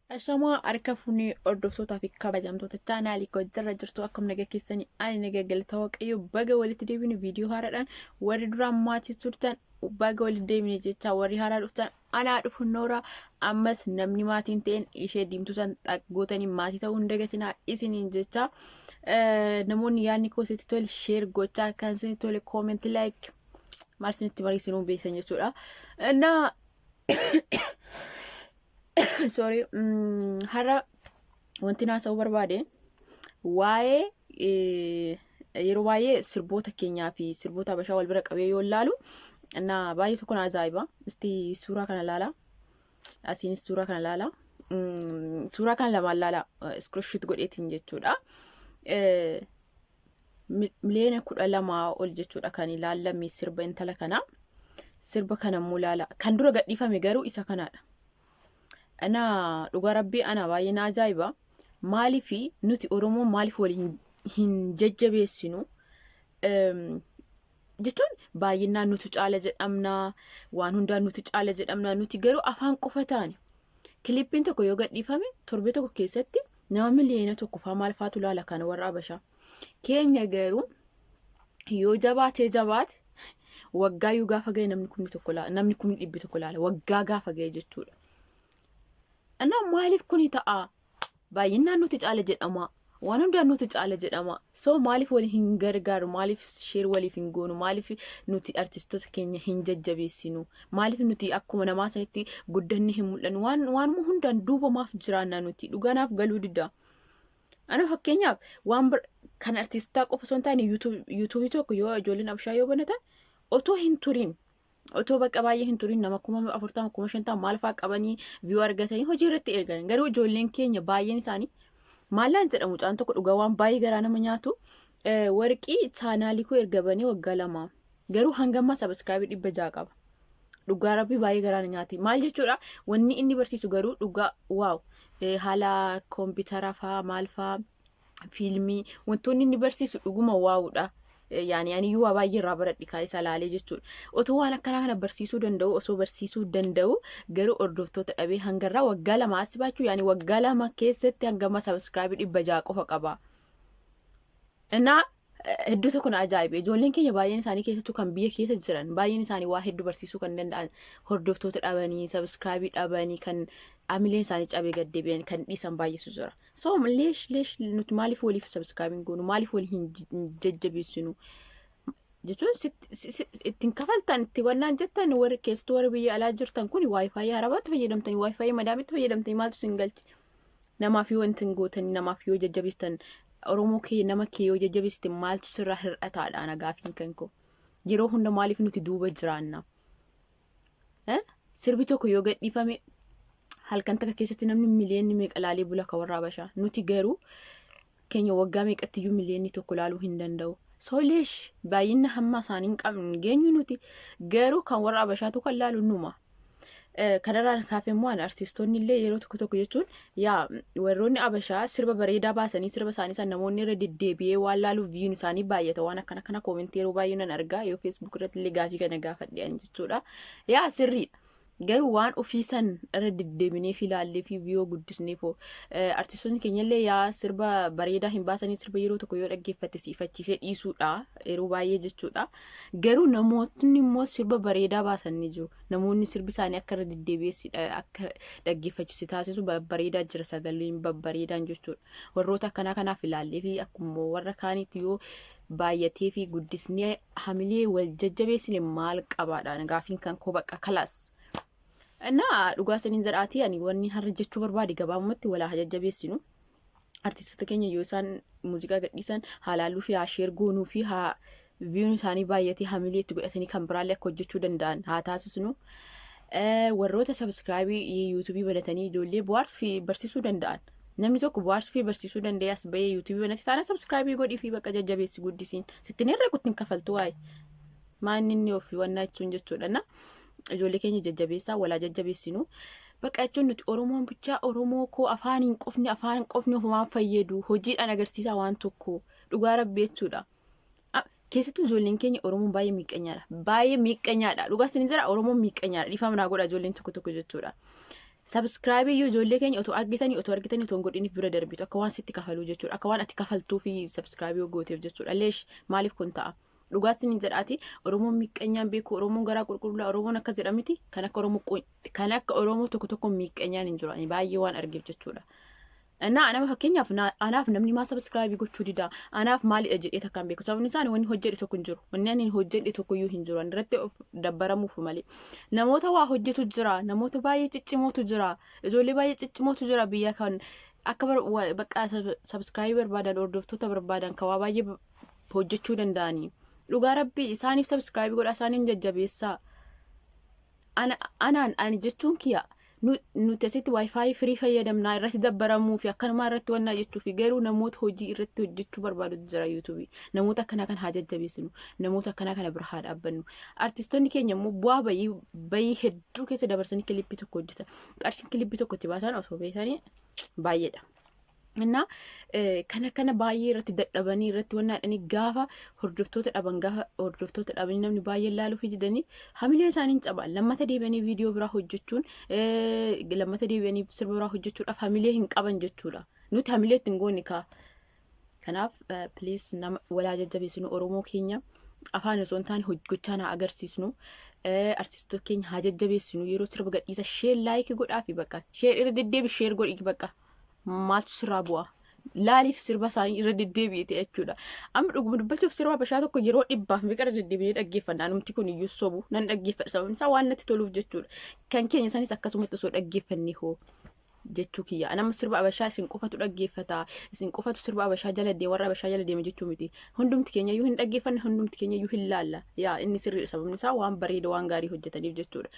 Ashamaa harka fuunee hordoftoota fi kabajamtoota chaanaalii Goojjarra jirtu akkam nagaa keessanii ani nagaa galata waaqayyo baga walitti deebine viidiyoo haaraadhaan warri duraan maatii turtan baga walitti deebine jecha warri haaraa dhuftan anaa dhufu noora ammas namni maatiin ta'een ishee diimtuu san gootanii maatii ta'uu hin dagatinaa isiniin jecha namoonni yaadni koo sitti tole sheer gochaa kan sitti tole kooment laayik maal sinitti mariisinuu beektan jechuudha. Sorry, har'a wanti naasa'uu barbaade waa'ee yeroo baay'ee sirboota keenyaa fi sirboota Habashaa wal bira qabee yoo ilaalu baay'ee tokko na ajaa'iba. Isti suuraa kana ilaala. Asiinis suuraa kana ilaala. Suuraa kana lamaan ilaala. Screenshot godheetiin jechuudha. Miliyoona 12 ol jechuudha kan ilaalame sirba intala kana. Sirba kana immoo ilaala. Kan dura gadhiifame garuu isa kanaadha. Ana dhugaa rabbii ana baay'ee na ajaa'iba. Maaliif nuti Oromoo maaliif waliin hin jajjabeessinu? Jechuun baay'inaan nuti caala jedhamna, waan hundaan nuti caala jedhamna, nuti garuu afaan qofa taane. Kilippiin tokko yoo gadhiifame torbee tokko keessatti nama miliyoona tokko faa maal faatu ilaala kana warra Habashaa. Keenya garuu yoo jabaate waggaa yoo gaafa ga'e namni 100 ilaala. Waggaa gaafa ga'e jechuudha. Ana maaliif kuni ta'a? Baay'inaan nuti caala jedhama. Waan hundaan nuti caala jedhama. So maaliif wali hin gargaaru? Maaliif sheer waliif hin goonu? Maaliif nuti artistoota keenya hin jajjabeessinu? Maaliif nuti akkuma namaa sanitti guddanni hin mul'annu? Waan hundaan duuba maaf jiraanna nuti? Dhugaanaaf galuu didda. Ana fakkeenyaaf waan kan artistoota qofa osoo hin taane yuutuubii tokko yoo ijoolleen Habashaa yoo banatan otoo hin turin. Otoo bakka baay'ee hin turin nama 40 50 maal fa'aa qabanii view argatanii hojii irratti ergan. Garuu ijoolleen keenya baay'een isaanii maallaan jedhamu caan tokko dhugaa waan baay'ee garaa nama nyaatu warqii chaanaalii koo erga banee waggaa 2 garuu hangamma subscribe 600 qaba. Dhugaa rabbii baay'ee garaa na nyaati. Maal jechuudha wanni inni barsiisu garuu dhugaa waaw haala kompiitara fa'aa maal fa'aa fiilmii wantoonni inni barsiisu dhuguma waawudha. Yani ani yoo baay'ee irraa baradhi kaa'ee salaalee jechuudha. Otoo waan akkana kana barsiisuu danda'u osoo barsiisuu danda'u garuu hordoftoota dhabee hangarraa waggaa 2 as baachuu yani waggaa 2 keessatti hangama subscribe 600 qofa qaba. Innaa hedduu tokko na ajaa'ibe. Ijoolleen keenya baay'een isaanii keessattuu kan biyya keessa jiran baay'een isaanii waa hedduu barsiisuu kan danda'an hordoftoota dhabanii subscribe dhabanii kan amileen isaanii cabee gaddeebi'an kan dhiisan baay'eetu jira. So leesh nuti maaliif waliif subscribe goonu? Maaliif wali hin jajjabeessinu? Jechuun ittiin kafaltan itti wannaan jettan warri keessattuu warri biyya alaa jirtan kun wifi harabaatti fayyadamtanii wifi madaamitti fayyadamtanii maaltu sin galchi? Namaaf yoo wanti hin gootanii namaaf yoo jajjabeessitan Oromoo kee nama kee yoo jajjabeessite maaltu sirraa hir'ataadha nagaafiin kan koo. Yeroo hunda maaliif nuti duuba jiraanna? Sirbi tokko yoo gadhiifame halkan takka keessatti namni miliyoonni meeqa laalee bula ka warra Habashaa. Nuti garuu keenya waggaa meeqatti iyyuu miliyoonni tokko laaluu hin danda'u. Soleesh baay'ina hamma isaanii hin qabne geenyu nuti garuu kan warra Habashaatu kan laalu numa. Kanarraan kaafee immoo artistoonni illee yeroo tokko jechuun yaa warroonni Habashaa sirba bareedaa baasanii sirba isaanii san namoonni irra deddeebi'ee waan laaluuf viiyuun isaanii baay'ata waan akkana koomentii yeroo baay'ee nan argaa yoo feesbuuk irratti illee gaafii kana gaafadhiyan jechuudha. Yaa sirriidha. Garuu waan ofiisan irra deddeebinee fi ilaallee fi viiyoo guddisneef artistoonni keenya illee yaa sirba bareedaa hin baasanii sirba yeroo tokko yoo dhaggeeffatte siifachiisee dhiisuudha yeroo baay'ee jechuudha. Garuu namoonni immoo sirba bareedaa baasanii jiru. Namoonni sirbi isaanii akka irra deddeebi'ee akka dhaggeeffachiisu taasisu bareedaa jira sagaleen babbareedaan jechuudha. Warroota akkanaa kanaaf ilaallee fi akkuma warra kaaniitti yoo baay'atee fi guddisnee hamilee wal jajjabeessine maal qabaadha gaafiin kan koo bakka kalaas. Naa dhugaa saniin jedhaati ani wanni har'a jechuu barbaade gabaabumatti walaa jajjabeessinu. Artistoota keenya yoo isaan muuziqaa gadhiisan haalaaluu fi haa sheer goonuu fi haa viiyuun isaanii baay'atee hamilee itti godhatanii kan biraallee akka hojjechuu danda'an haa taasisnu. Warroota subscribe yuutuubii banatanii ijoollee bohaarsuu fi barsiisuu danda'an. Namni tokko bohaarsuu fi barsiisuu danda'e as bahee yuutuubii banatee taana subscribe godhii fi bakka jajjabeessi guddisiin. Sittiin irra kuttiin kafaltu waa'ee. Maanni inni ofii wannaa jechuun jechuudha. Ijoollee keenya jajjabeessaa walaa jajjabeessinu. Bakka jechuun nuti Oromoon bichaa Oromoo koo afaan hin qofne homaan fayyadu hojiidhaan agarsiisaa waan tokko dhugaa rabbi jechuudha. Keessattuu ijoolleen keenya Oromoon baay'ee miiqqanyaadha. Baay'ee miiqqanyaadha. Dhugaa isin jira Oromoon miiqqanyaadha. Dhiifama naa godha ijoolleen tokko jechuudha. Subscribe iyyuu ijoollee keenya otoo argitanii otoo hin godhiniif bira darbitu akka waan sitti kafaluu jechuudha. Akka waan ati kafaltuu fi subscribe gooteef jechuudha. Leesh maaliif kun ta'a? Dhugaatiin hin jedhaati. Oromoon miiqqanyaan beeku, Oromoon garaa qulqulluu, Oromoon akkas jedhamiti. Kan akka Oromoo tokko miiqqanyaan hin jiru. Ani baay'ee waan argeef jechuudha. Nama fakkeenyaaf anaaf namni maa subscribe gochuu dida. Anaaf maalidha jedhee takkaan beeku. Sababni isaa wanni hojjedhe tokko hin jiru. Wanni ani hojjedhe tokko iyyuu hin jiru. Ani irratti dabbaramuuf malee. Namoota waa hojjetu jira. Namoota baay'ee ciccimootu jira. Ijoollee baay'ee ciccimootu jira biyya kan akka bakka subscribe barbaadan hordoftoota barbaadan kawaa baay'ee hojjechuu danda'anii. Dhugaa rabbii isaaniif subscribe godha isaaniin jajjabeessaa. Ani jechuun kiyya. Nuti asitti wifi free fayyadamnaa irratti dabbaramuu fi akkanuma irratti wannaa jechuu fi garuu namoota hojii irratti hojjechuu barbaadu jira YouTube. Namoota akkanaa kan haa jajjabeessinu. Namoota akkanaa kana bira haa dhaabbannu. Artistoonni keenya immoo bu'aa bayii hedduu keessa dabarsanii kilippii tokko hojjetan. Qarshiin kilippii tokko itti baasan osoo beekanii baay'eedha. Kana baay'ee irratti dadhabanii irratti wannaa dhanii gaafa hordoftoota dhabanii namni baay'een laaluuf jedhanii hamilee isaanii cabaa lammata deebi'anii viidiyoo biraa hojjechuun lammata deebi'anii sirba biraa hojjechuudhaaf hamilee hin qaban jechuudha. Nuti hamilee ittiin goonni kaa. Kanaaf please nama walaa jajjabeessinu Oromoo keenya afaan osoo hin taane hojjechaa haa agarsiisnu. Artistoota keenya haa jajjabeessinu yeroo sirba gadhiisa share like godhaa fi bakka share irra deddeebi share godhi bakka. Maaltu sirraa bu'a? Laaliif sirba isaanii irra deddeebi'eeti jechuudha. Amma dhuguma dubbachuuf sirba Habashaa tokko yeroo dhibbaaf meeqa irra deddeebi'ee dhaggeeffannaa namti kun iyyuu sobu nan dhaggeeffadha. Sababni isaa waan natti toluuf jechuudha. Kan keenya isaaniis akkasumatti osoo dhaggeeffannee hoo jechuu kiyya. Nama sirba Habashaa isin qofatu dhaggeeffata. Isin qofatu sirba Habashaa jala deema warra Habashaa jala deema jechuu miti. Hundumti keenya iyyuu hin dhaggeeffanne hundumti keenya iyyuu hin laalla. Yaa inni sirriidha sababni isaa waan bareeda waan gaarii hojjetaniif jechuudha.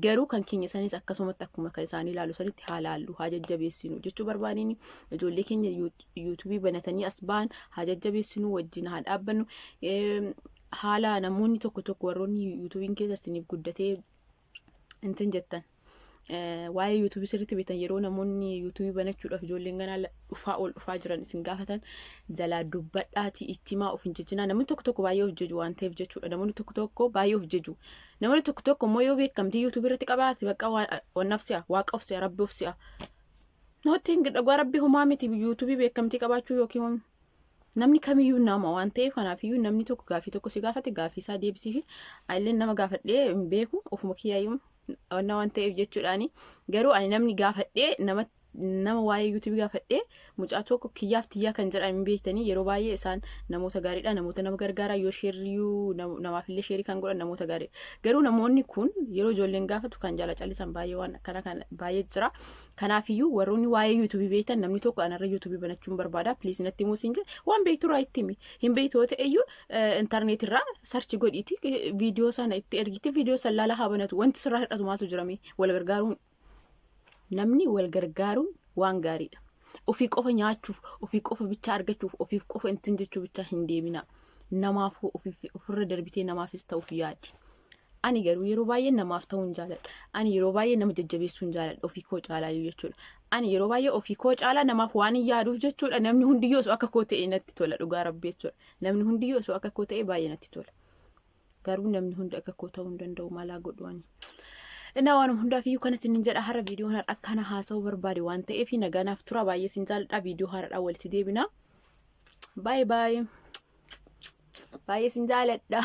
Garuu kan keenya isaaniis akkasumatti akkuma kan isaanii ilaalu sanitti haa laallu haa jajjabeessinu jechuu barbaadini. Ijoollee keenya YouTube banatanii as ba'an haa jajjabeessinu wajjin haa dhaabbannu. Haala namoonni tokko warroonni YouTubein keessa isiniif guddatee intin jettan. Waa'ee YouTube sirriitti beektan yeroo namoonni YouTube banachuudhaaf ijoolleen ganaa dhufaa jiran isin gaafatan jalaa dubbadhaati itti himaa of hin jejjinaa. Namni tokko baay'ee of jeju waan ta'eef jechuudha. Namoonni tokko baay'ee of jeju. Namoonni tokko immoo yoo beekamtii YouTube irratti qabaate bakka waan nafsi'a waaqa of si'a rabbi of si'a. Nootiin dhagaa rabbi homaa miti YouTube beekamtii qabaachuu yookiin namni kamiyyuu nama waan ta'eef kanaafiyyuu namni tokko gaafii tokko si gaafate gaafii isaa deebisii fi ayilleen nama gaafadhee hin beeku ofuma kiyyaayyuu waan ta'eef jechuudhaani. Garuu ani namni gaafadhee nama waa'ee YouTube gaafadhee mucaa tokko kiyyaaf tiyyaa kan jedhan hin beektanii yeroo baay'ee isaan namoota gaariidha. Namoota nama gargaaraa yoo sheeriyuu namaafillee sheerii kan godhan namoota gaariidha. Garuu namoonni kun yeroo ijoolleen gaafatu kan jala callisan baay'ee waan akkana kan baay'ee jira. Kanaafiyyuu warroonni waa'ee YouTube beektan namni tokko anarra YouTube banachuun barbaada. Please natti himuu siin jedhe waan beektu raa itti himi. Hin beektu yoo ta'eyyuu intarneetirraa sarchi godhiiti viidiyoo sana itti ergiti viidiyoo sana laala haa banatu wanti sirraa hidhatu maaltu jirame wal gargaaruun. Namni wal gargaaruun waan gaariidha. Ofii qofa nyaachuuf, ofii qofa bichaa argachuuf, ofii qofa intin jechuu bichaa hin deemina. Namaaf ofirra darbitee namaafis ta'uuf yaadi. Ani garuu yeroo baay'ee namaaf ta'uu hin jaaladha. Ani yeroo baay'ee nama jajjabeessuu hin jaaladha ofii koo caalaa jechuudha. Ani yeroo baay'ee ofii koo caalaa namaaf waan hin yaaduuf jechuudha. Namni hundiyyuu osoo akka koo ta'e natti tola dhugaa rabbi jechuudha. Namni hundiyyuu osoo akka koo ta'e baay'ee natti tola. Garuu namni hundi akka koo ta'uu hin danda'u maalaa godhuani. Waan hundaa fi kan isin jedha har'a viidiyoo har'a akkana haasa'uu barbaade waan ta'eef nagaanaaf tura baay'ee sin jaalladha viidiyoo har'aa walitti deebina. Bye bye. Baay'ee sin jaalladha.